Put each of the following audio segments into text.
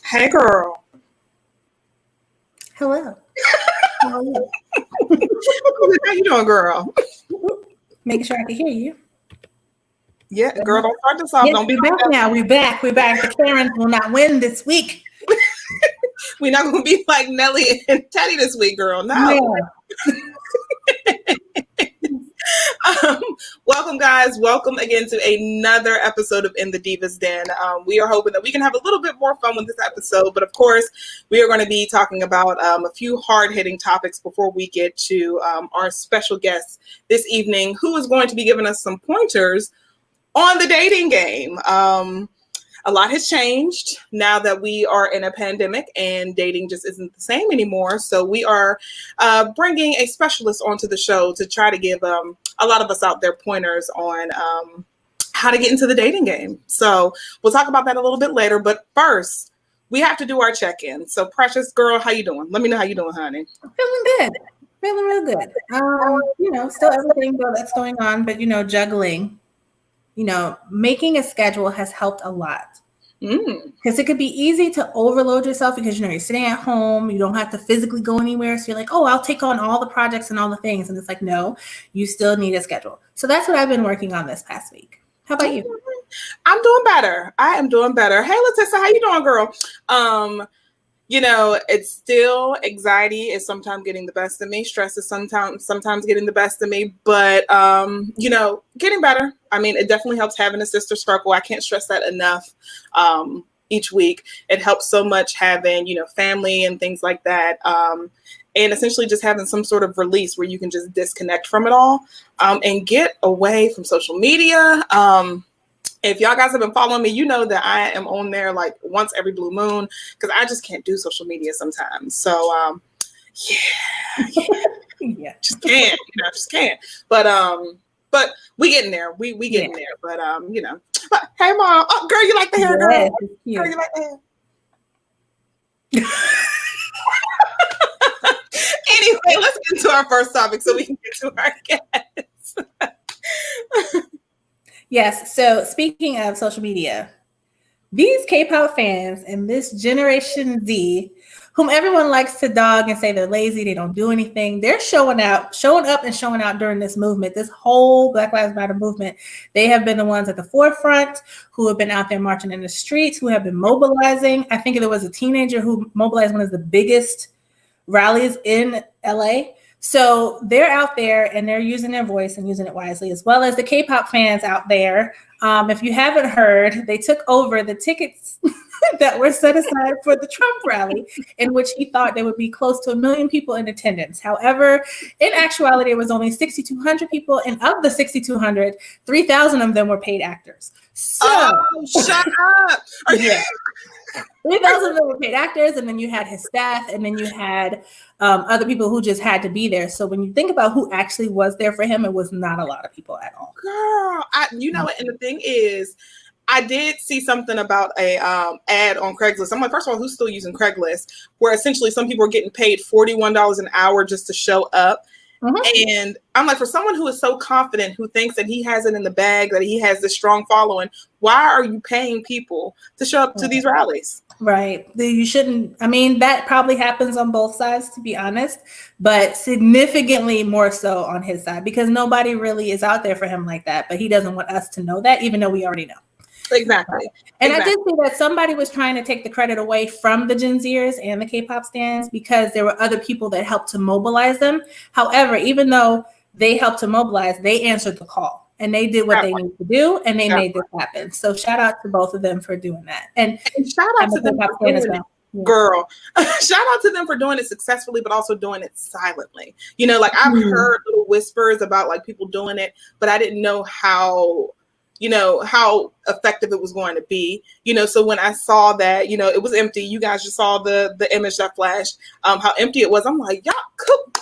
Hey, girl. Hello. How are you? How you doing, girl? Making sure I can hear you. Yeah, girl, don't start this off. Yes, Don't be we're back now. We're back. The Karens will not win this week. We're not going to be like Nelly and Teddy this week, girl. No. Yeah. Welcome, guys. Welcome again to another episode of In the Divas Den. We are hoping that we can have a little bit more fun with this episode, but of course, we are going to be talking about a few hard-hitting topics before we get to our special guest this evening, who is going to be giving us some pointers on the dating game. A lot has changed now that we are in a pandemic and dating just isn't the same anymore. So we are bringing a specialist onto the show to try to give a lot of us out there pointers on how to get into the dating game. So we'll talk about that a little bit later. But first, we have to do our check-in. So Precious girl, how you doing? Let me know how you doing, honey. I'm feeling good. Feeling real good. Still everything that's going on, but juggling. Making a schedule has helped a lot because it could be easy to overload yourself because, you're sitting at home, you don't have to physically go anywhere. So you're like, oh, I'll take on all the projects and all the things. And it's like, no, you still need a schedule. So that's what I've been working on this past week. How about you? I'm doing better. I am doing better. Hey, Letissa, how you doing, girl? It's still anxiety is sometimes getting the best of me. Stress is sometimes getting the best of me, but, getting better. I mean, it definitely helps having a sister circle. I can't stress that enough. Each week, it helps so much having, family and things like that. And essentially just having some sort of release where you can just disconnect from it all, and get away from social media. If y'all guys have been following me, you know that I am on there like once every blue moon because I just can't do social media sometimes. So, yeah, just can't, just can't. But we getting there. We getting there. But But, hey, mom. Oh, girl, you like the hair, girl? Yeah, girl, you like the hair? Anyway, let's get to our first topic so we can get to our guests. Yes. So speaking of social media, these K-pop fans and this Generation Z, whom everyone likes to dog and say they're lazy, they don't do anything, they're showing up and showing out during this movement, this whole Black Lives Matter movement. They have been the ones at the forefront who have been out there marching in the streets, who have been mobilizing. I think there was a teenager who mobilized one of the biggest rallies in LA. So they're out there and they're using their voice and using it wisely, as well as the K-pop fans out there. If you haven't heard, they took over the tickets that were set aside for the Trump rally, in which he thought there would be close to 1 million people in attendance. However, in actuality, it was only 6,200 people. And of the 6,200, 3,000 of them were paid actors. So, shut up. Yeah. 3,000 of them were paid actors, and then you had his staff, and then you had other people who just had to be there. So when you think about who actually was there for him, it was not a lot of people at all. Girl, and the thing is, I did see something about a ad on Craigslist. I'm like, first of all, who's still using Craigslist? Where essentially some people are getting paid $41 an hour just to show up. Mm-hmm. And I'm like, for someone who is so confident, who thinks that he has it in the bag, that he has this strong following, why are you paying people to show up to these rallies? Right. You shouldn't. I mean, that probably happens on both sides, to be honest, but significantly more so on his side because nobody really is out there for him like that. But he doesn't want us to know that, even though we already know. Exactly. And I did see that somebody was trying to take the credit away from the Gen Zers and the K-pop stans because there were other people that helped to mobilize them. However, even though they helped to mobilize, they answered the call. And they did what they needed to do, and they made this happen. So shout out to both of them for doing that. And shout out to them for doing it, girl. Shout out to them for doing it successfully, but also doing it silently. I've heard little whispers about like people doing it, but I didn't know how effective it was going to be. So when I saw that, it was empty. You guys just saw the image that flashed, how empty it was. I'm like, y'all cool.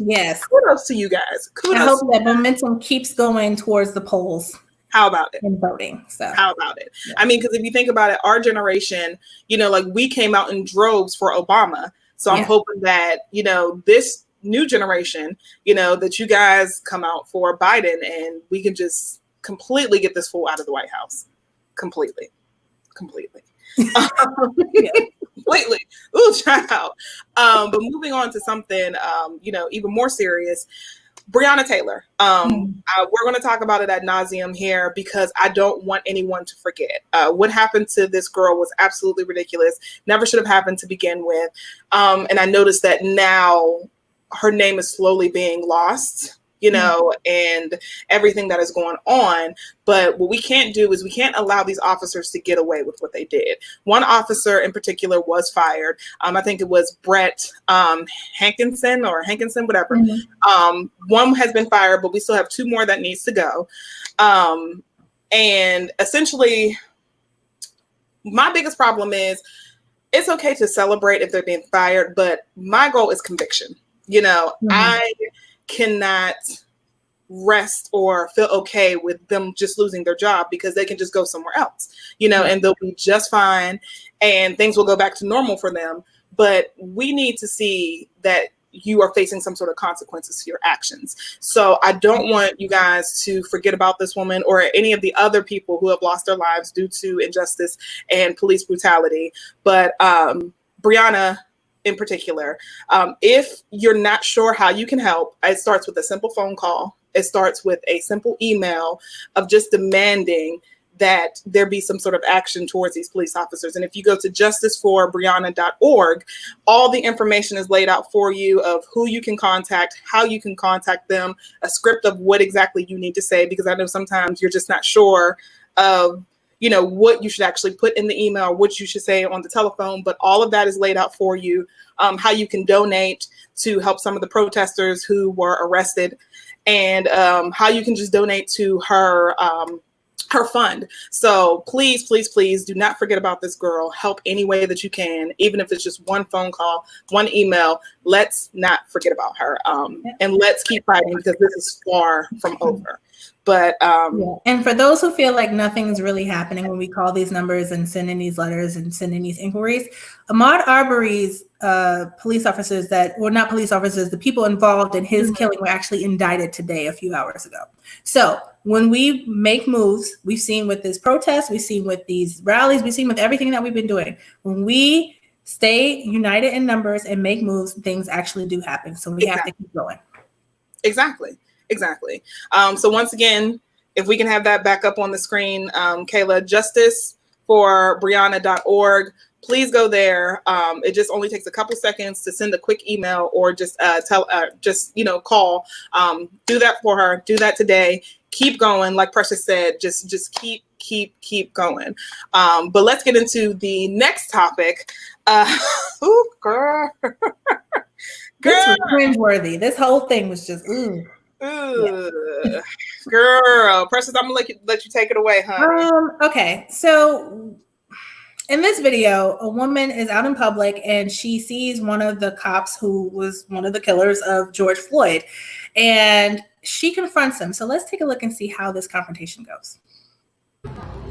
Yes. Kudos to you guys. Kudos. I hope that momentum keeps going towards the polls. How about it? In voting. So how about it? Yeah. I mean, because if you think about it, our generation, we came out in droves for Obama. So I'm hoping that, this new generation, that you guys come out for Biden and we can just completely get this fool out of the White House. Completely. completely. Ooh, child. But moving on to something, even more serious. Breonna Taylor. We're going to talk about it ad nauseum here because I don't want anyone to forget. What happened to this girl was absolutely ridiculous. Never should have happened to begin with. And I noticed that now her name is slowly being lost, and everything that is going on. But what we can't do is we can't allow these officers to get away with what they did. One officer in particular was fired. I think it was Brett Hankinson, whatever. One has been fired, but we still have two more that needs to go. And essentially, my biggest problem is it's okay to celebrate if they're being fired, but my goal is conviction. I cannot rest or feel okay with them just losing their job because they can just go somewhere else, and they'll be just fine and things will go back to normal for them. But we need to see that you are facing some sort of consequences to your actions. So I don't want you guys to forget about this woman or any of the other people who have lost their lives due to injustice and police brutality. But Breonna in particular, if you're not sure how you can help, it starts with a simple phone call. It starts with a simple email of just demanding that there be some sort of action towards these police officers. And if you go to justiceforbreonna.org, all the information is laid out for you of who you can contact, how you can contact them, a script of what exactly you need to say, because I know sometimes you're just not sure of what you should actually put in the email, what you should say on the telephone, but all of that is laid out for you. How you can donate to help some of the protesters who were arrested, and how you can just donate to her fund. So please, please, please do not forget about this girl. Help any way that you can, even if it's just one phone call, one email. Let's not forget about her, and let's keep fighting because this is far from over. But and for those who feel like nothing's really happening when we call these numbers and send in these letters and send in these inquiries, Ahmaud Arbery's police officers not police officers, the people involved in his killing were actually indicted today, a few hours ago. So when we make moves, we've seen with this protest, we've seen with these rallies, we've seen with everything that we've been doing. When we stay united in numbers and make moves, things actually do happen. So we have to keep going. Exactly. So once again, if we can have that back up on the screen, Kayla, justiceforbreonna.org. Please go there. It just only takes a couple seconds to send a quick email or just call. Do that for her. Do that today. Keep going. Like Precious said, just keep going. But let's get into the next topic. Girl. This was cringeworthy. This whole thing was just Girl, Precious, I'm gonna let you take it away, honey. Okay, so in this video, a woman is out in public and she sees one of the cops who was one of the killers of George Floyd, and she confronts him. So let's take a look and see how this confrontation goes.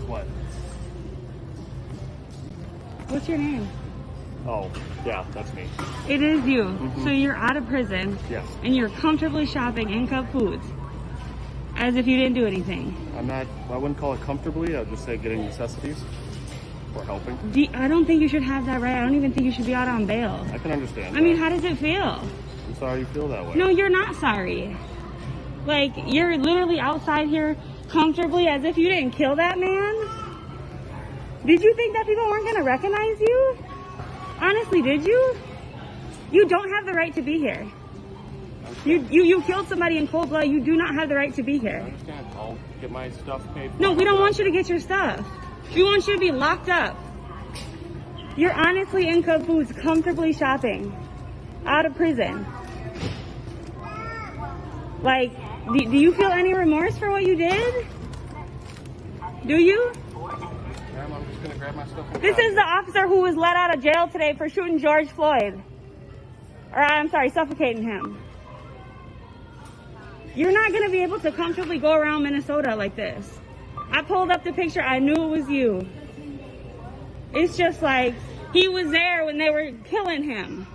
What? What's your name? Oh, yeah, that's me. It is you. Mm-hmm. So you're out of prison. Yes. And you're comfortably shopping in Kpop Foods. As if you didn't do anything. I wouldn't call it comfortably. I'd just say getting necessities or helping. I don't think you should have that right. I don't even think you should be out on bail. I can understand. I mean, how does it feel? I'm sorry you feel that way. No, you're not sorry. Like, you're literally outside here comfortably as if you didn't kill that man. Did you think that people weren't going to recognize you? Honestly, did you? You don't have the right to be here. You killed somebody in cold blood. You do not have the right to be here. I understand. I'll get my stuff paid for. No, we don't want you to get your stuff. We want you to be locked up. You're honestly in Kpop Foods comfortably shopping out of prison. Like, do you feel any remorse for what you did? Do you? Ma'am, I'm just going to grab my stuff. This is the officer who was let out of jail today for shooting George Floyd. Or, I'm sorry, suffocating him. You're not going to be able to comfortably go around Minnesota like this. I pulled up the picture. I knew it was you. It's just like he was there when they were killing him.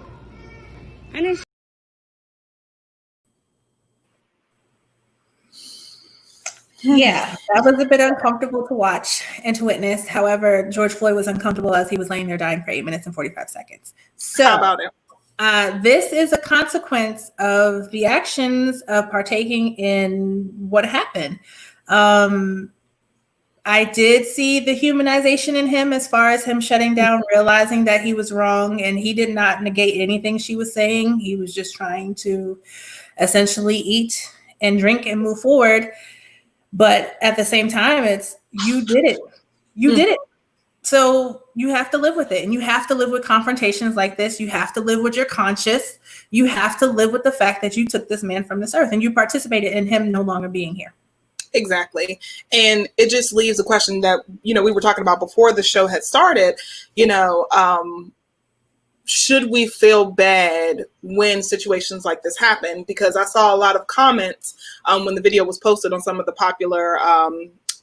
And it's Yeah, that was a bit uncomfortable to watch and to witness. However, George Floyd was uncomfortable as he was laying there dying for 8 minutes and 45 seconds. How So about it? this is a consequence of the actions of partaking in what happened. I did see the humanization in him as far as him shutting down, realizing that he was wrong, and he did not negate anything she was saying. He was just trying to essentially eat and drink and move forward. But at the same time, it's you did it. You did it. So you have to live with it. And you have to live with confrontations like this. You have to live with your conscience. You have to live with the fact that you took this man from this earth and you participated in him no longer being here. Exactly. And it just leaves a question that, we were talking about before the show had started, should we feel bad when situations like this happen? Because I saw a lot of comments when the video was posted on some of the popular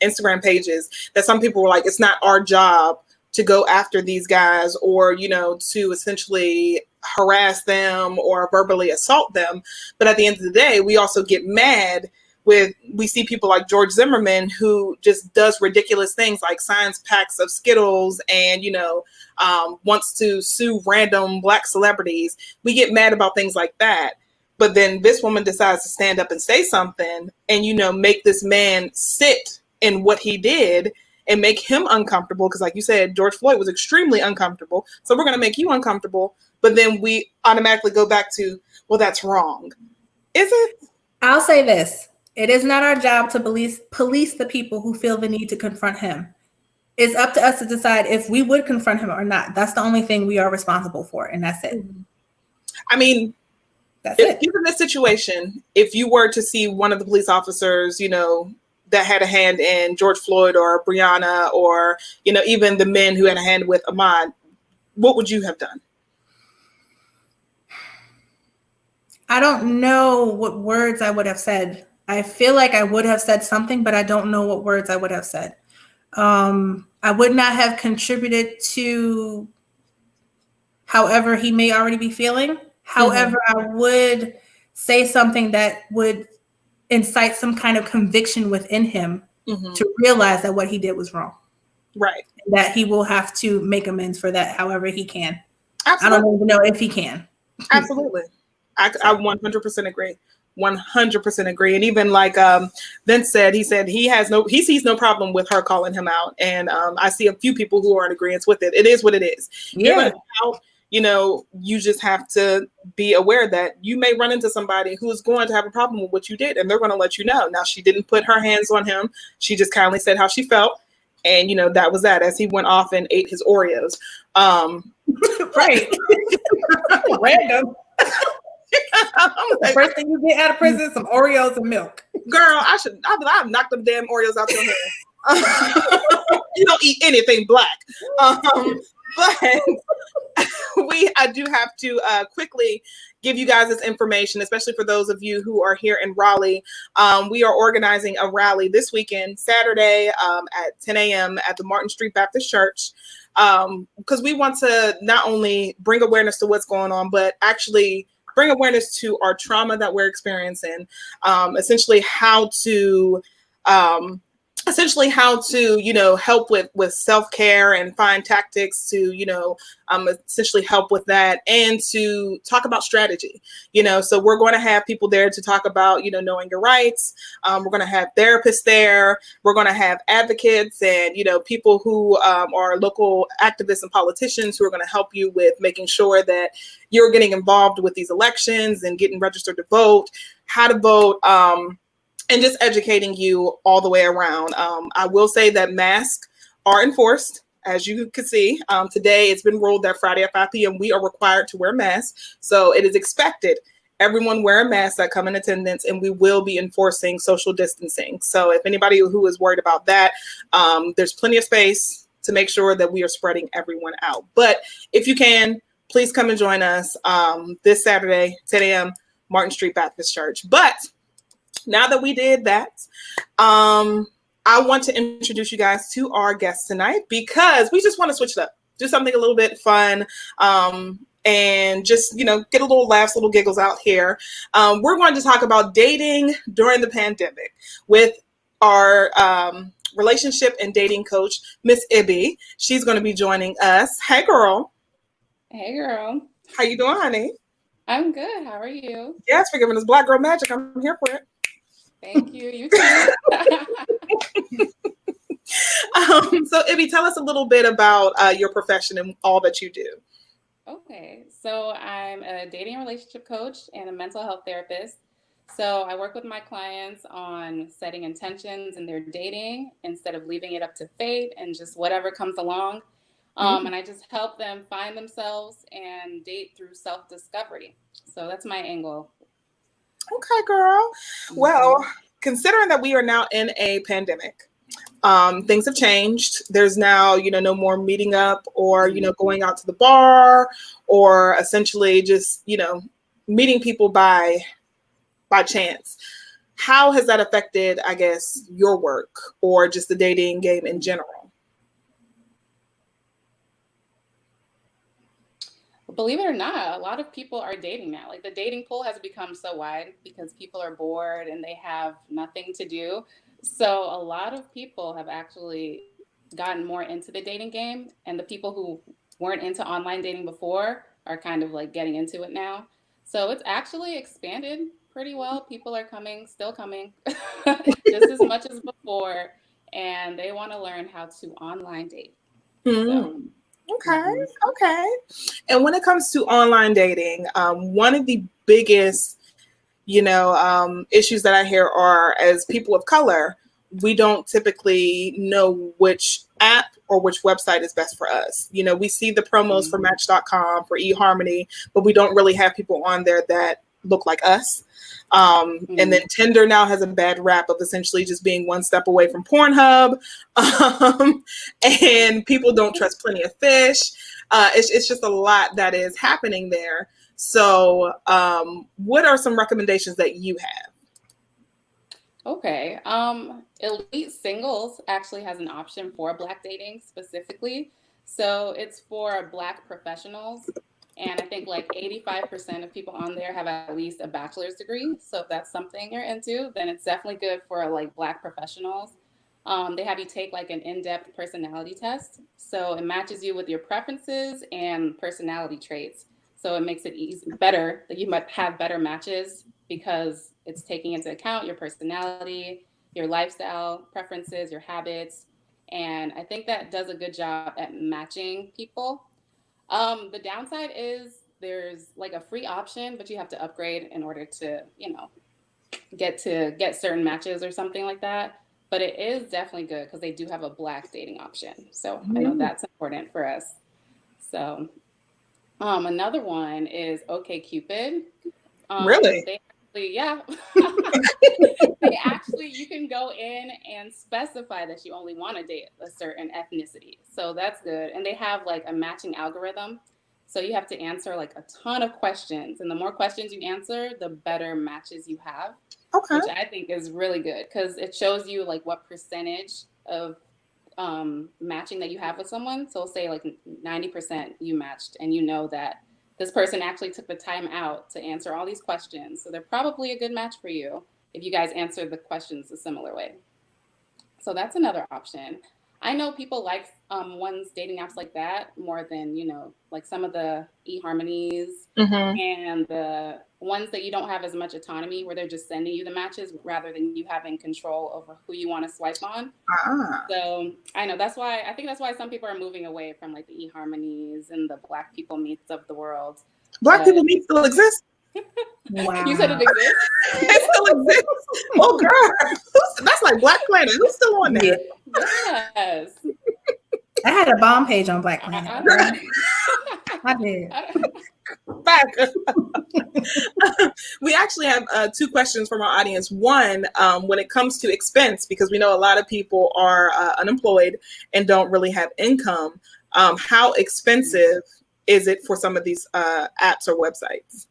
Instagram pages that some people were like, it's not our job to go after these guys or, to essentially harass them or verbally assault them. But at the end of the day, we also get mad we see people like George Zimmerman who just does ridiculous things like signs packs of Skittles and, wants to sue random Black celebrities. We get mad about things like that. But then this woman decides to stand up and say something and, make this man sit in what he did and make him uncomfortable. Because like you said, George Floyd was extremely uncomfortable. So we're going to make you uncomfortable. But then we automatically go back to, well, that's wrong. Is it? I'll say this. It is not our job to police the people who feel the need to confront him. It's up to us to decide if we would confront him or not. That's the only thing we are responsible for, and that's it. I mean, given this situation, if you were to see one of the police officers, that had a hand in George Floyd or Breonna or, even the men who had a hand with Ahmaud, what would you have done? I don't know what words I would have said. I feel like I would have said something, but I don't know what words I would have said. I would not have contributed to however he may already be feeling. However, I would say something that would incite some kind of conviction within him to realize that what he did was wrong. Right. That he will have to make amends for that however he can. Absolutely. I don't even know if he can. Absolutely. I 100% agree. 100% agree. And even like Vince said, he sees no problem with her calling him out. And I see a few people who are in agreement with it. It is what it is. Yeah. You just have to be aware that you may run into somebody who's going to have a problem with what you did, and they're going to let you know. Now, she didn't put her hands on him. She just kindly said how she felt. And, that was that as he went off and ate his Oreos. Right. Random. The first thing you get out of prison is some Oreos and milk. Girl, I've knocked them damn Oreos out your hand. You don't eat anything black. But I do have to quickly give you guys this information, especially for those of you who are here in Raleigh. We are organizing a rally this weekend, Saturday at 10 a.m. at the Martin Street Baptist Church, because we want to not only bring awareness to what's going on, but actually bring awareness to our trauma that we're experiencing, essentially how to help with self-care and find tactics to, essentially help with that and to talk about strategy, so we're going to have people there to talk about, knowing your rights. We're going to have therapists there. We're going to have advocates and, people who are local activists and politicians who are going to help you with making sure that you're getting involved with these elections and getting registered to vote, how to vote, and just educating you all the way around. I will say that masks are enforced, as you can see. Today, it's been ruled that Friday at 5 p.m. we are required to wear masks. So it is expected everyone wear a mask that come in attendance, and we will be enforcing social distancing. So if anybody who is worried about that, there's plenty of space to make sure that we are spreading everyone out. But if you can, please come and join us this Saturday, 10 a.m., Martin Street Baptist Church. But now that we did that, I want to introduce you guys to our guest tonight because we just want to switch it up, do something a little bit fun, and just, get a little laughs, little giggles out here. We're going to talk about dating during the pandemic with our relationship and dating coach, Miss Ibbie. She's going to be joining us. Hey, girl. Hey, girl. How you doing, honey? I'm good. How are you? Yes, for giving us Black Girl Magic. I'm here for it. Thank you. You too. So, Ibbie, tell us a little bit about your profession and all that you do. Okay. So I'm a dating and relationship coach and a mental health therapist. So I work with my clients on setting intentions in their dating instead of leaving it up to fate and just whatever comes along. And I just help them find themselves and date through self-discovery. So that's my angle. Okay, girl. Well, considering that we are now in a pandemic, things have changed. There's now, no more meeting up or, going out to the bar or essentially just, meeting people by chance. How has that affected, I guess, your work or just the dating game in general? Believe it or not, a lot of people are dating now. Like the dating pool has become so wide because people are bored and they have nothing to do. So a lot of people have actually gotten more into the dating game, and the people who weren't into online dating before are kind of like getting into it now. So it's actually expanded pretty well. People are still coming just as much as before, and they want to learn how to online date. So. Okay. And when it comes to online dating, one of the biggest, issues that I hear are, as people of color, we don't typically know which app or which website is best for us. We see the promos for Match.com, for eHarmony, but we don't really have people on there that look like us. And then Tinder now has a bad rap of essentially just being one step away from Pornhub. And people don't trust Plenty of Fish. It's just a lot that is happening there. So what are some recommendations that you have? Okay. Elite Singles actually has an option for Black dating specifically. So it's for Black professionals. And I think like 85% of people on there have at least a bachelor's degree. So if that's something you're into, then it's definitely good for like Black professionals. They have you take like an in-depth personality test. So it matches you with your preferences and personality traits. So it makes it better that you might have better matches because it's taking into account your personality, your lifestyle preferences, your habits. And I think that does a good job at matching people. The downside is there's like a free option, but you have to upgrade in order to, get certain matches or something like that. But it is definitely good because they do have a Black dating option. So I know that's important for us. So another one is OkCupid. Really? Yeah. You can go in and specify that you only want to date a certain ethnicity. So that's good. And they have like a matching algorithm. So you have to answer like a ton of questions. And the more questions you answer, the better matches you have. Okay. Which I think is really good because it shows you like what percentage of matching that you have with someone. So say like 90% you matched and you know that this person actually took the time out to answer all these questions. So they're probably a good match for you if you guys answer the questions a similar way. So that's another option. I know people like ones dating apps like that more than, like some of the eHarmonies and the ones that you don't have as much autonomy where they're just sending you the matches rather than you having control over who you want to swipe on. So I know I think that's why some people are moving away from like the eHarmonies and the Black People Meets of the world. People Meet still exist? Wow. You said it exists? It still exists. Oh, girl. That's like Black Planet. Who's still on there? Yes. I had a bomb page on Black Planet. I did. Back. We actually have two questions from our audience. One, when it comes to expense, because we know a lot of people are unemployed and don't really have income, how expensive is it for some of these apps or websites?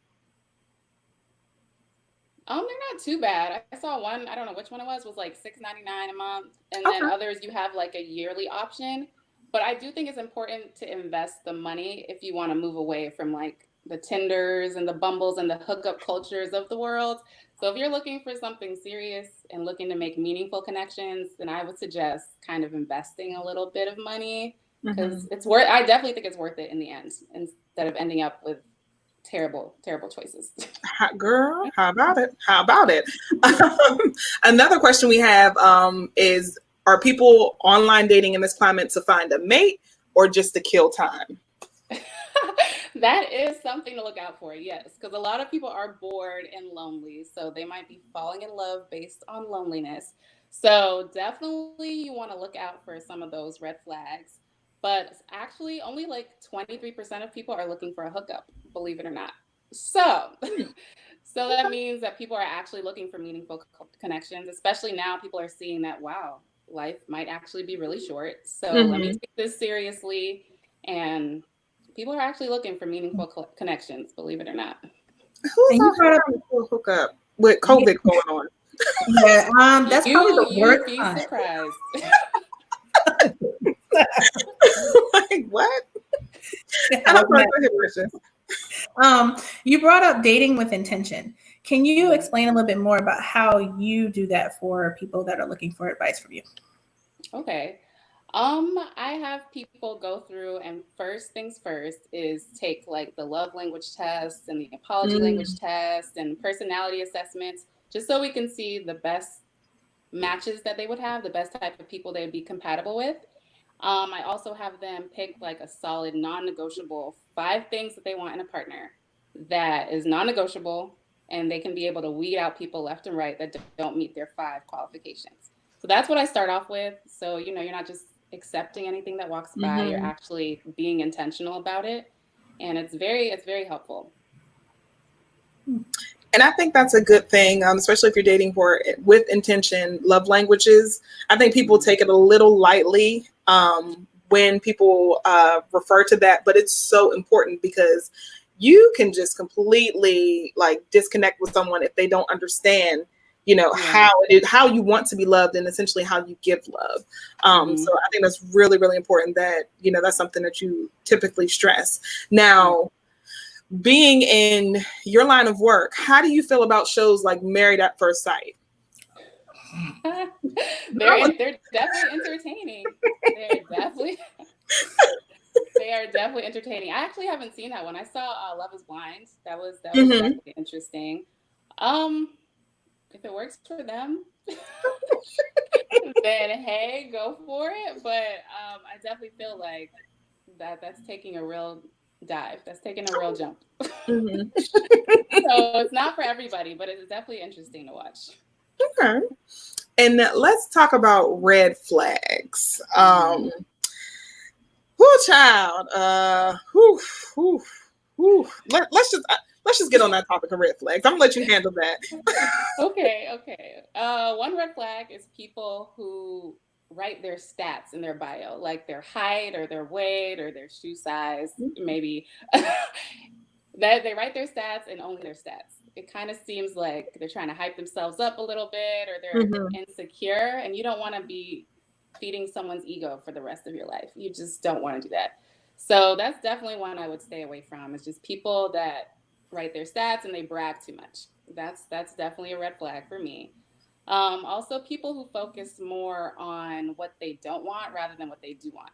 They're not too bad. I saw one, I don't know which one it was like $6.99 a month. And then others you have like a yearly option. But I do think it's important to invest the money if you want to move away from like the Tinders and the Bumbles and the hookup cultures of the world. So if you're looking for something serious and looking to make meaningful connections, then I would suggest kind of investing a little bit of money, because it's worth. I definitely think it's worth it in the end, instead of ending up with terrible choices. Girl, how about it? How about it? Another question we have is, are people online dating in this climate to find a mate or just to kill time? That is something to look out for, yes, because a lot of people are bored and lonely, so they might be falling in love based on loneliness. So definitely you want to look out for some of those red flags. But actually, only like 23% of people are looking for a hookup, believe it or not. So, so that means that people are actually looking for meaningful connections, especially now people are seeing that, wow, life might actually be really short. So let me take this seriously. And people are actually looking for meaningful connections, believe it or not. Who's out for a hookup with COVID going on? Yeah, that's probably the worst You'd be time. surprised. Like, what? I'm sorry, go ahead, Precious. You brought up dating with intention. Can you explain a little bit more about how you do that for people that are looking for advice from you? Okay. I have people go through, and first things first is take like the love language test and the apology language test and personality assessments, just so we can see the best matches that they would have, the best type of people they would be compatible with. I also have them pick like a solid non-negotiable 5 things that they want in a partner that is non-negotiable, and they can be able to weed out people left and right that don't meet their 5 qualifications. So that's what I start off with. So, you're not just accepting anything that walks by, you're actually being intentional about it. And it's very helpful. And I think that's a good thing, especially if you're dating with intention. Love languages, I think people take it a little lightly when people refer to that, but it's so important, because you can just completely like disconnect with someone if they don't understand, how you want to be loved and essentially how you give love. So I think that's really, really important that, that's something that you typically stress. Now, being in your line of work, how do you feel about shows like Married at First Sight? They're definitely entertaining. They are definitely entertaining. I actually haven't seen that one. I saw Love is Blind. That was definitely interesting. If it works for them, then hey, go for it. But I definitely feel like that's taking a real dive. That's taking a real jump. So it's not for everybody, but it's definitely interesting to watch. Okay. And let's talk about red flags. Child. Let's just get on that topic of red flags. I'm gonna let you handle that. Okay. One red flag is people who write their stats in their bio, like their height or their weight or their shoe size, maybe. That they write their stats and only their stats. It kind of seems like they're trying to hype themselves up a little bit, or they're insecure, and you don't want to be feeding someone's ego for the rest of your life. You just don't want to do that. So that's definitely one I would stay away from. It's just people that write their stats and they brag too much. That's definitely a red flag for me. Also, people who focus more on what they don't want rather than what they do want.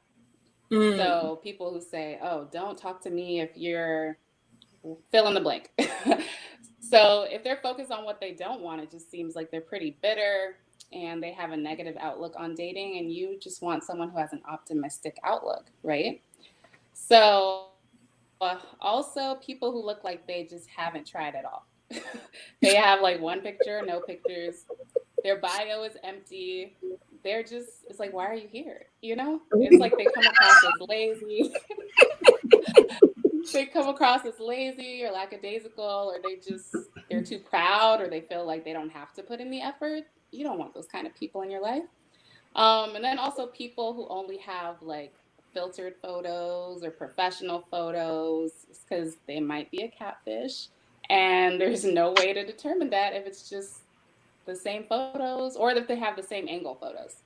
So people who say, oh, don't talk to me if you're fill in the blank. So if they're focused on what they don't want, it just seems like they're pretty bitter and they have a negative outlook on dating, and you just want someone who has an optimistic outlook, right? So also people who look like they just haven't tried at all. They have like one picture, no pictures. Their bio is empty. They're just, it's like, why are you here? It's like they come across as lazy. They come across as lazy or lackadaisical, or they're too proud, or they feel like they don't have to put in the effort. You don't want those kind of people in your life. And then also people who only have like filtered photos or professional photos, because they might be a catfish, and there's no way to determine that if it's just the same photos or if they have the same angle photos.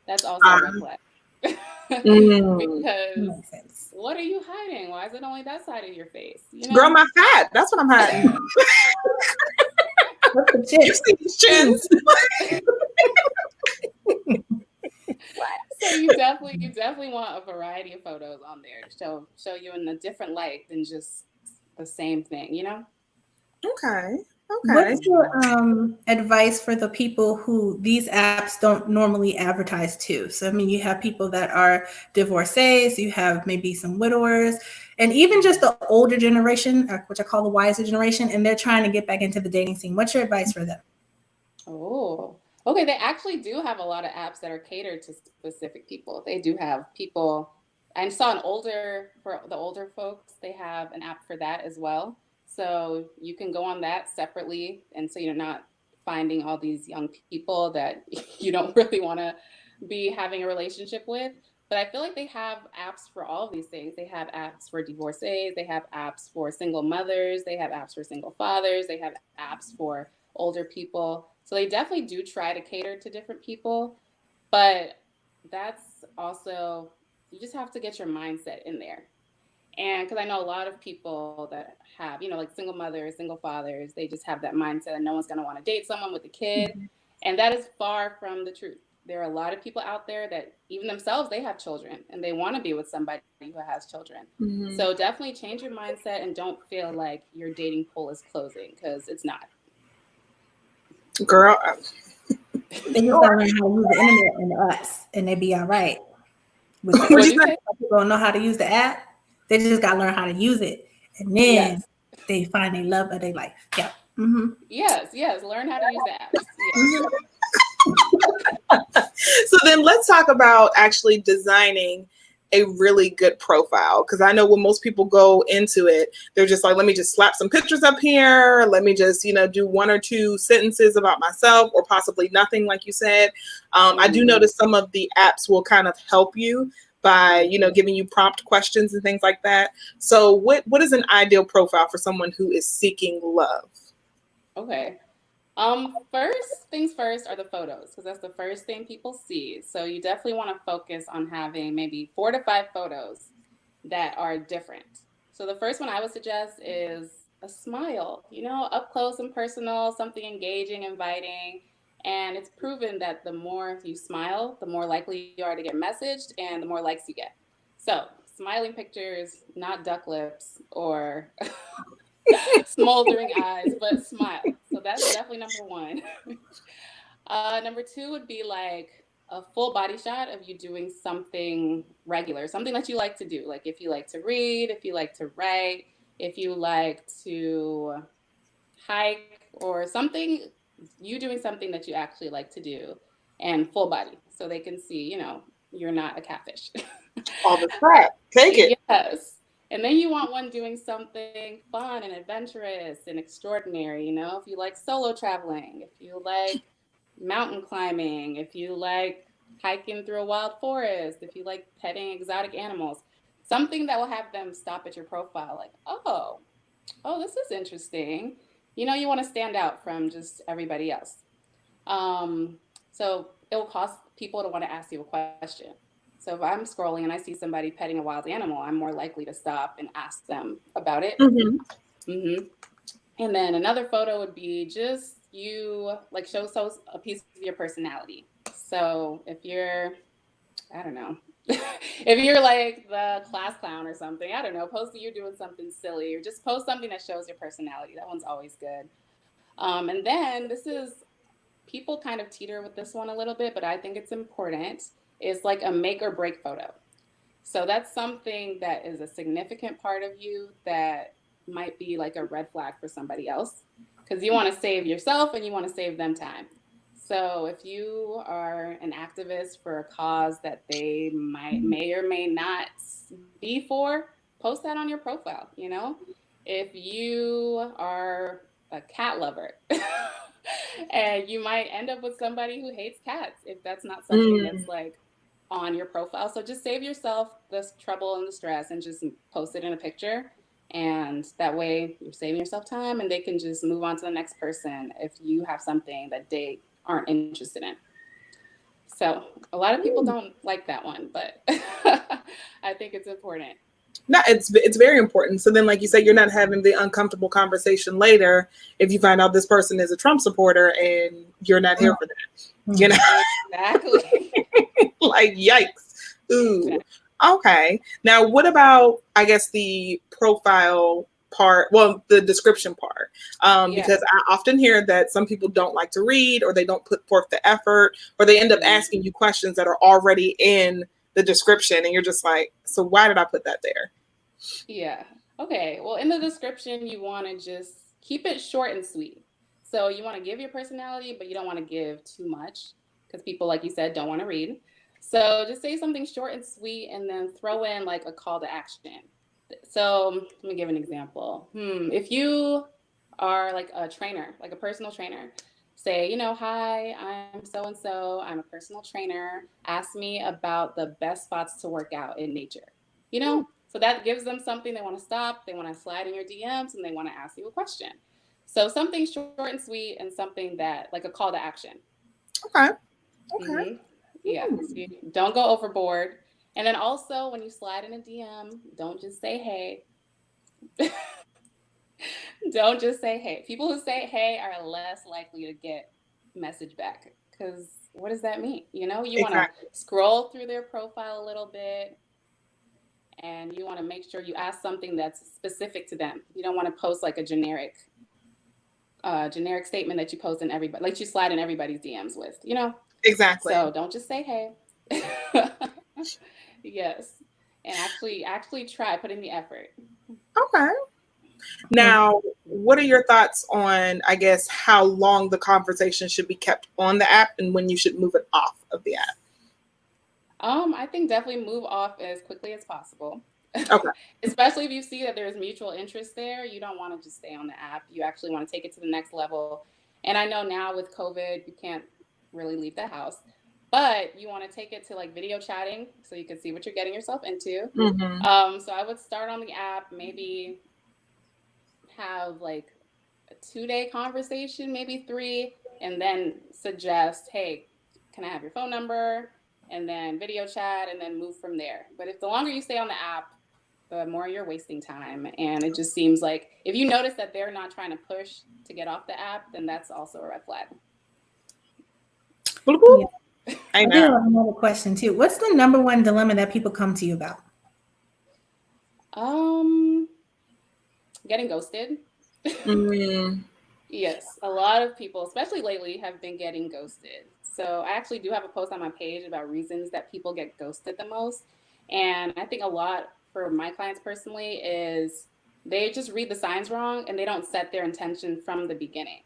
That's also a red flag. Because Makes sense. what are you hiding? Why is it only that side of your face? You know? Girl, my fat. That's what I'm hiding. What's the chin? You see these chins? So you definitely want a variety of photos on there to show you in a different light than just the same thing, you know? Okay. What's your advice for the people who these apps don't normally advertise to? So, I mean, you have people that are divorcees, you have maybe some widowers, and even just the older generation, which I call the wiser generation, and they're trying to get back into the dating scene. What's your advice for them? Oh, okay. They actually do have a lot of apps that are catered to specific people. They do have people. I saw for the older folks, they have an app for that as well. So you can go on that separately. And so you're not finding all these young people that you don't really want to be having a relationship with. But I feel like they have apps for all of these things. They have apps for divorcees. They have apps for single mothers. They have apps for single fathers. They have apps for older people. So they definitely do try to cater to different people. But that's also, you just have to get your mindset in there. And because I know a lot of people that have, like single mothers, single fathers, they just have that mindset that no one's going to want to date someone with a kid. Mm-hmm. And that is far from the truth. There are a lot of people out there that even themselves, they have children and they want to be with somebody who has children. Mm-hmm. So definitely change your mindset and don't feel like your dating pool is closing, because it's not. Girl. They just gotta learn how to use the internet and us, and they be all right. People don't know how to use the app. They just gotta learn how to use it, and then they find they love of their life. Yeah. Mm-hmm. Yes. Learn how to use the apps. Yes. So then let's talk about actually designing a really good profile, because I know when most people go into it, they're just like, let me just slap some pictures up here, let me just do one or two sentences about myself, or possibly nothing, like you said. I do notice some of the apps will kind of help you by giving you prompt questions and things like that. So what is an ideal profile for someone who is seeking love? Okay. First things first are the photos, because that's the first thing people see. So you definitely want to focus on having maybe 4 to 5 photos that are different. So the first one I would suggest is a smile, up close and personal, something engaging, inviting. And it's proven that the more you smile, the more likely you are to get messaged and the more likes you get. So smiling pictures, not duck lips or smoldering eyes, but smile. So that's definitely number one. Number 2 would be like a full body shot of you doing something regular, something that you like to do. Like if you like to read, if you like to write, if you like to hike, or something, you doing something that you actually like to do, and full body, so they can see, you're not a catfish. All the crap. Take it. Yes. And then you want one doing something fun and adventurous and extraordinary, if you like solo traveling, if you like mountain climbing, if you like hiking through a wild forest, if you like petting exotic animals, something that will have them stop at your profile like, oh, this is interesting. You want to stand out from just everybody else. So it will cause people to want to ask you a question. So if I'm scrolling and I see somebody petting a wild animal, I'm more likely to stop and ask them about it. Mm-hmm. Mm-hmm. And then another photo would be just you, like show a piece of your personality. So if you're, I don't know, if you're like the class clown or something, I don't know, post you doing something silly, or just post something that shows your personality. That one's always good. And then people kind of teeter with this one a little bit, but I think it's important. Is like a make or break photo. So that's something that is a significant part of you that might be like a red flag for somebody else, because you want to save yourself and you want to save them time. So if you are an activist for a cause that they may or may not be for, post that on your profile. If you are a cat lover and you might end up with somebody who hates cats if that's not something that's like on your profile. So just save yourself the trouble and the stress and just post it in a picture. And that way you're saving yourself time, and they can just move on to the next person if you have something that they aren't interested in. So a lot of people don't like that one, but I think it's important. No, it's very important. So then, like you say, you're not having the uncomfortable conversation later if you find out this person is a Trump supporter and you're not here for that. You know, Exactly. like yikes. Ooh. Okay. Now, what about, I guess, the profile part? Well, the description part, because I often hear that some people don't like to read, or they don't put forth the effort, or they end up asking you questions that are already in the description, and you're just like, so why did I put that there? Yeah. Okay. Well, in the description, you want to just keep it short and sweet. So you want to give your personality, but you don't want to give too much because people, like you said, don't want to read. So just say something short and sweet and then throw in like a call to action. So let me give an example. If you are like a trainer, like a personal trainer, say, hi, I'm so-and-so, I'm a personal trainer. Ask me about the best spots to work out in nature. So that gives them something they want to stop, they want to slide in your DMs, and they want to ask you a question. So something short and sweet and something that, like a call to action. Okay. Yeah, so you don't go overboard. And then also when you slide in a DM, don't just say hey. Don't just say hey. People who say hey are less likely to get message back because what does that mean? You want to scroll through their profile a little bit and you want to make sure you ask something that's specific to them. You don't want to post like a generic statement that you post in everybody, like you slide in everybody's DMs with, Exactly. So don't just say hey. Yes. And actually try putting the effort. Okay. Now, what are your thoughts on, I guess, how long the conversation should be kept on the app and when you should move it off of the app? I think definitely move off as quickly as possible. Okay. Especially if you see that there's mutual interest there, you don't want to just stay on the app. You actually want to take it to the next level. And I know now with COVID, you can't really leave the house, but you want to take it to like video chatting so you can see what you're getting yourself into. So I would start on the app, maybe have like a 2-day conversation, maybe 3, and then suggest, hey, can I have your phone number? And then video chat and then move from there. But if the longer you stay on the app, the more you're wasting time. And it just seems like if you notice that they're not trying to push to get off the app, then that's also a red flag. Yeah. I do have another question too. What's the number one dilemma that people come to you about? Getting ghosted. Yes, a lot of people, especially lately, have been getting ghosted. So I actually do have a post on my page about reasons that people get ghosted the most. And I think a lot for my clients personally is they just read the signs wrong and they don't set their intention from the beginning.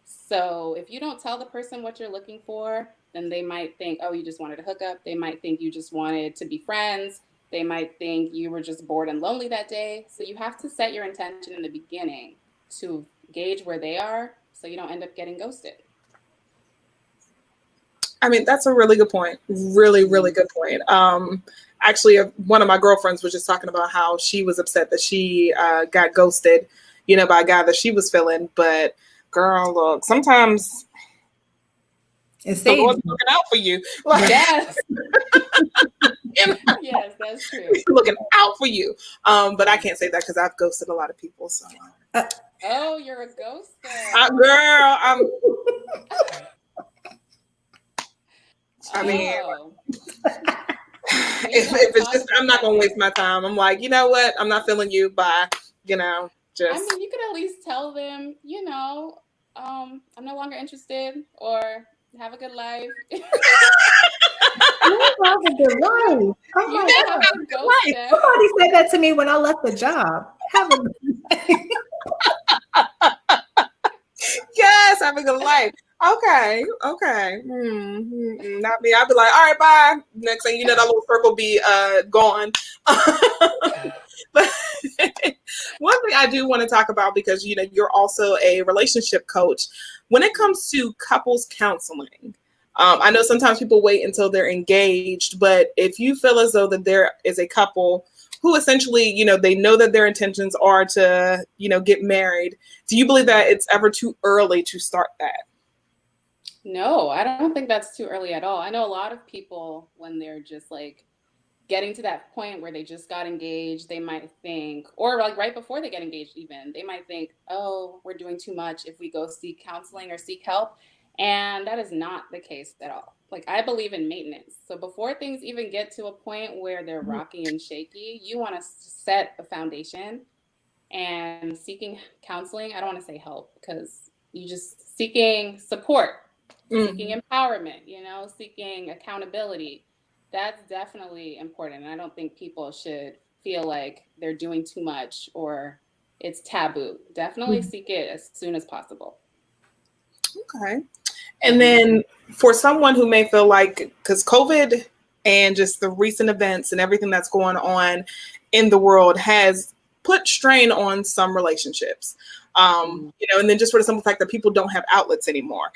So if you don't tell the person what you're looking for, then they might think, oh, you just wanted to hook up. They might think you just wanted to be friends. They might think you were just bored and lonely that day. So you have to set your intention in the beginning to gauge where they are so you don't end up getting ghosted. I mean, that's a really good point. Really, really good point. Actually, one of my girlfriends was just talking about how she was upset that she got ghosted, by a guy that she was feeling. But girl, look, sometimes it's the Lord's looking out for you. Like, yes. Yes, that's true. He's looking out for you. But I can't say that because I've ghosted a lot of people. So. Oh, you're a ghoster. Girl, I mean, if it's just, I'm not going to waste my time. I'm like, you know what? I'm not feeling you. Bye. Just. I mean, you could at least tell them, I'm no longer interested, or have a good life. You have a good life. Oh my God. Somebody said that to me when I left the job. Have a good life. Yes, have a good life. Okay. Not me. I'll be like, all right, bye. Next thing you know, that little circle be gone. But one thing I do want to talk about, because you're also a relationship coach, when it comes to couples counseling, I know sometimes people wait until they're engaged, but if you feel as though that there is a couple who essentially, they know that their intentions are to, get married, do you believe that it's ever too early to start that? No, I don't think that's too early at all. I know a lot of people, when they're just like getting to that point where they just got engaged, they might think, or like right before they get engaged, even, they might think, oh, we're doing too much if we go seek counseling or seek help. And that is not the case at all. Like, I believe in maintenance. So before things even get to a point where they're rocky and shaky, you want to set a foundation. And seeking counseling, I don't want to say help, because you just seeking support, seeking empowerment, seeking accountability. That's definitely important. And I don't think people should feel like they're doing too much or it's taboo. Definitely seek it as soon as possible. Okay. And then for someone who may feel like, because COVID and just the recent events and everything that's going on in the world has put strain on some relationships, and then just for the simple fact that people don't have outlets anymore.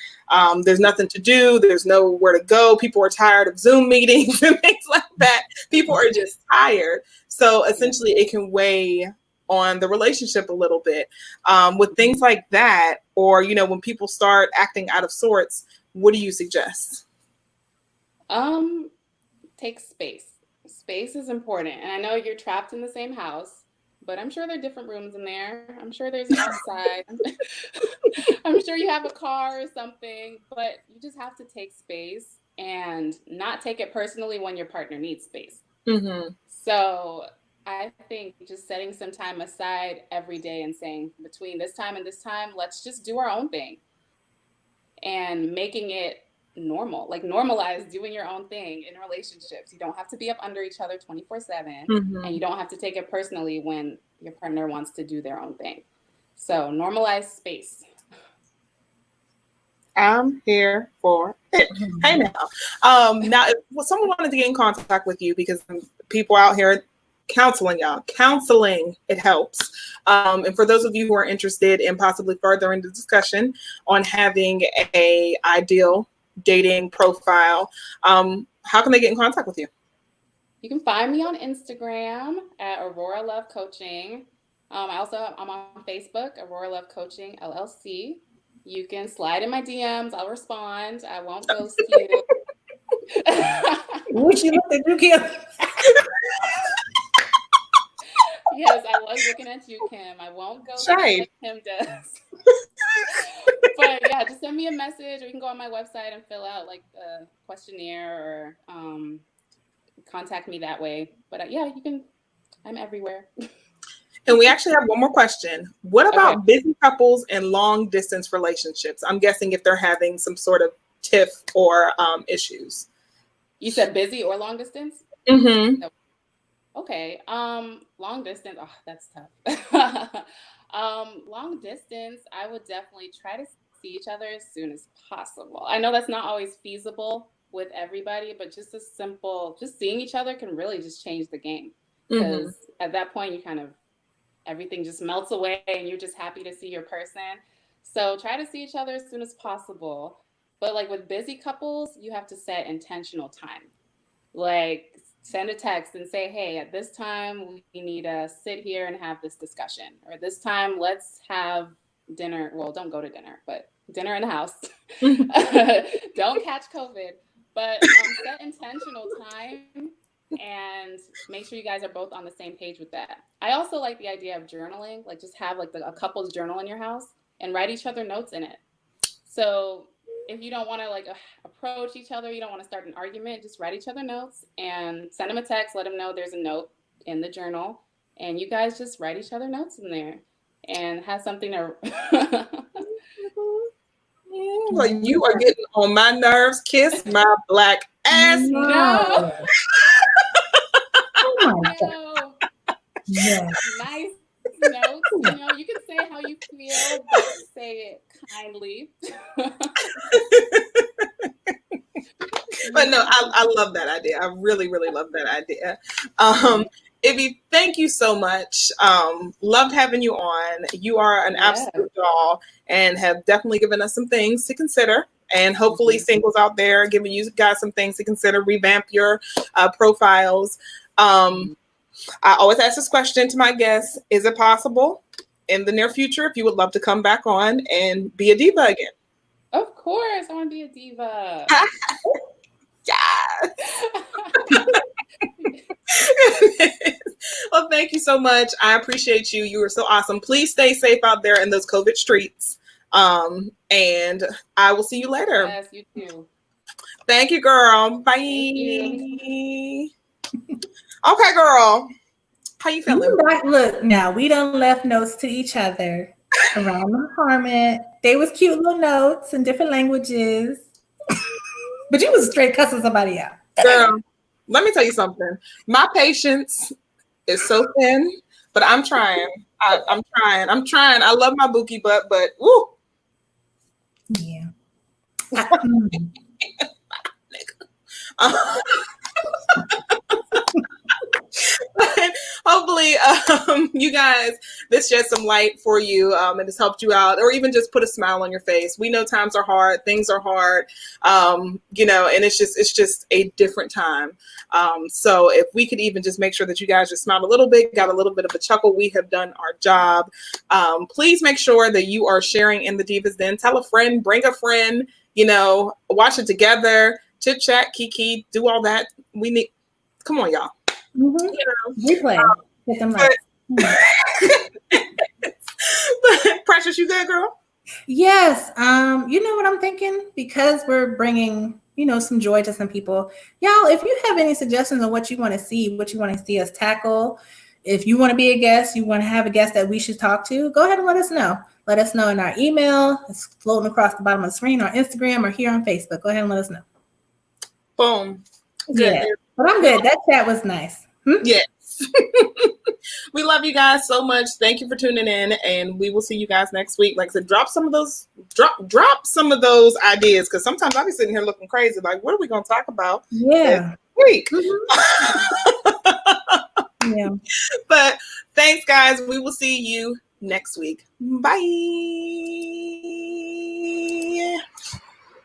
There's nothing to do. There's nowhere to go. People are tired of Zoom meetings and things like that. People are just tired. So essentially it can weigh on the relationship a little bit with things like that. Or, when people start acting out of sorts, what do you suggest? Take space. Space is important. And I know you're trapped in the same house, but I'm sure there are different rooms in there. I'm sure there's outside. I'm sure you have a car or something, but you just have to take space and not take it personally when your partner needs space. So I think just setting some time aside every day and saying, between this time and this time, let's just do our own thing, and making it normal, like normalize doing your own thing in relationships. You don't have to be up under each other 24/7, and you don't have to take it personally when your partner wants to do their own thing. So normalize space. I'm here for it. Hey now. Now, if someone wanted to get in contact with you, because people out here counseling, it helps. And for those of you who are interested in possibly furthering the discussion on having a ideal dating profile, how can they get in contact with you? You can find me on Instagram at Aurora Love Coaching. I'm on Facebook, Aurora Love Coaching LLC. You can slide in my DMs. I'll respond. I won't ghost you. Would you look at you, Kim? Yes, I was looking at you, Kim. I won't ghost you like Kim does. But yeah, just send me a message, or you can go on my website and fill out like a questionnaire, or contact me that way. But yeah, you can. I'm everywhere. And we actually have one more question. What about busy couples and long distance relationships? I'm guessing if they're having some sort of tiff or issues. You said busy or long distance? Okay. Long distance. Oh, that's tough. Long distance, I would definitely try to see each other as soon as possible. I know that's not always feasible with everybody, but just seeing each other can really just change the game. Because at that point, everything just melts away and you're just happy to see your person. So try to see each other as soon as possible. But like with busy couples, you have to set intentional time. Like send a text and say, hey, at this time, we need to sit here and have this discussion. Or this time, let's have dinner. Well, don't go to dinner, but dinner in the house. Don't catch COVID. But set intentional time and make sure you guys are both on the same page with that. I also like the idea of journaling, like just have like a couple's journal in your house and write each other notes in it. So if you don't want to like approach each other, you don't want to start an argument, just write each other notes and send them a text, let them know there's a note in the journal, and you guys just write each other notes in there and have something to... Well, you are getting on my nerves. Kiss my black ass. No. Oh my God. Yeah. Nice notes. You can say how you feel, but say it kindly. But no, I love that idea. I really, really love that idea. Ibbie, thank you so much. Loved having you on. You are an absolute doll and have definitely given us some things to consider. And hopefully singles out there giving you guys some things to consider, revamp your profiles. I always ask this question to my guests. Is it possible in the near future if you would love to come back on and be a diva again? Of course, I want to be a diva. Yes. Well, thank you so much. I appreciate you. You were so awesome. Please stay safe out there in those COVID streets. And I will see you later. Yes, you too. Thank you, girl. Bye. Thank you. Okay, girl. How you feeling? Look, now we done left notes to each other around the apartment. They was cute little notes in different languages. But you was straight cussing somebody out. Girl, let me tell you something. My patience is so thin, but I'm trying. I'm trying. I love my bookie butt, but woo. Yeah. Hopefully, you guys, this shed some light for you and has helped you out, or even just put a smile on your face. We know times are hard, things are hard, and it's just a different time. So if we could even just make sure that you guys just smiled a little bit, got a little bit of a chuckle, we have done our job. Please make sure that you are sharing in the Divas Den. Tell a friend, bring a friend, watch it together, chit chat, kiki, do all that. We need, come on, y'all. Mm-hmm. Replay. Get them right. Precious, you good, girl? Yes. You know what I'm thinking? Because we're bringing, some joy to some people. Y'all, if you have any suggestions on what you want to see, us tackle, if you want to be a guest, you want to have a guest that we should talk to, go ahead and let us know. Let us know in our email. It's floating across the bottom of the screen, or Instagram, or here on Facebook. Go ahead and let us know. Boom. Good. Yeah. But I'm good. That chat was nice. Yes. We love you guys so much. Thank you for tuning in, and we will see you guys next week. Like I said, drop some of those ideas, because sometimes I'll be sitting here looking crazy, like, what are we going to talk about? Yeah. Week. Yeah. But thanks, guys. We will see you next week. Bye.